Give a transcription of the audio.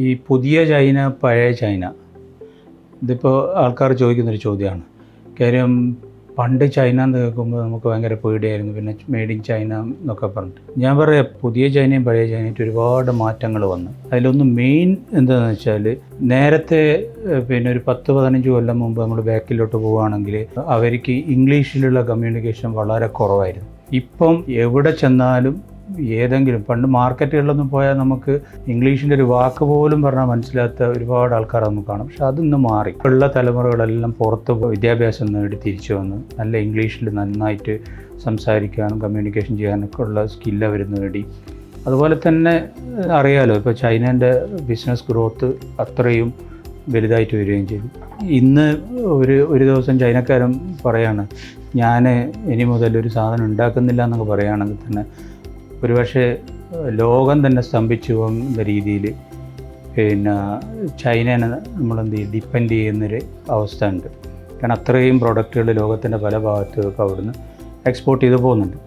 ഈ പുതിയ ചൈന പഴയ ചൈന ഇതിപ്പോൾ ആൾക്കാർ ചോദിക്കുന്നൊരു ചോദ്യമാണ്. കാര്യം പണ്ട് ചൈന എന്ന് കേൾക്കുമ്പോൾ നമുക്ക് ഭയങ്കര പേടിയായിരുന്നു. പിന്നെ മെയ്ഡ് ഇൻ ചൈന എന്നൊക്കെ പറഞ്ഞിട്ട് ഞാൻ പറയാം, പുതിയ ചൈനയും പഴയ ചൈനയായിട്ട് ഒരുപാട് മാറ്റങ്ങൾ വന്നു. അതിലൊന്ന് മെയിൻ എന്താണെന്ന് വെച്ചാൽ, നേരത്തെ പിന്നെ ഒരു 10-15 കൊല്ലം മുമ്പ് നമ്മൾ ബാക്കിലോട്ട് പോവുകയാണെങ്കിൽ അവർക്ക് ഇംഗ്ലീഷിലുള്ള കമ്മ്യൂണിക്കേഷൻ വളരെ കുറവായിരുന്നു. ഇപ്പം എവിടെ ചെന്നാലും ഏതെങ്കിലും പണ്ട് മാർക്കറ്റുകളിലൊന്നും പോയാൽ നമുക്ക് ഇംഗ്ലീഷിൻ്റെ ഒരു വാക്ക് പോലും പറഞ്ഞാൽ മനസ്സിലാത്ത ഒരുപാട് ആൾക്കാർ നമുക്ക് കാണും. പക്ഷെ അതൊന്ന് മാറി. ഉള്ള തലമുറകളെല്ലാം പുറത്ത് വിദ്യാഭ്യാസം നേടി തിരിച്ചു വന്ന് നല്ല ഇംഗ്ലീഷിൽ നന്നായിട്ട് സംസാരിക്കാനും കമ്മ്യൂണിക്കേഷൻ ചെയ്യാനൊക്കെ ഉള്ള സ്കില്ല് അവർ നേടി. അതുപോലെ തന്നെ അറിയാലോ, ഇപ്പോൾ ചൈനേൻ്റെ ബിസിനസ് ഗ്രോത്ത് അത്രയും വലുതായിട്ട് വരികയും ചെയ്തു. ഇന്ന് ഒരു ദിവസം ചൈനക്കാരൻ പറയാണ്, ഞാൻ ഇനി മുതൽ ഒരു സാധനം ഉണ്ടാക്കുന്നില്ല എന്നൊക്കെ പറയുകയാണെങ്കിൽ തന്നെ ഒരുപക്ഷെ ലോകം തന്നെ സ്തംഭിച്ചു പോകുന്ന രീതിയിൽ പിന്നെ ചൈനേനെ നമ്മളെന്ത് ചെയ്യും, ഡിപ്പെൻഡ് ചെയ്യുന്നൊരു അവസ്ഥ ഉണ്ട്. കാരണം അത്രയും പ്രൊഡക്റ്റുകൾ ലോകത്തിൻ്റെ പല ഭാഗത്തേക്ക് അവിടുന്ന് എക്സ്പോർട്ട് ചെയ്ത് പോകുന്നുണ്ട്.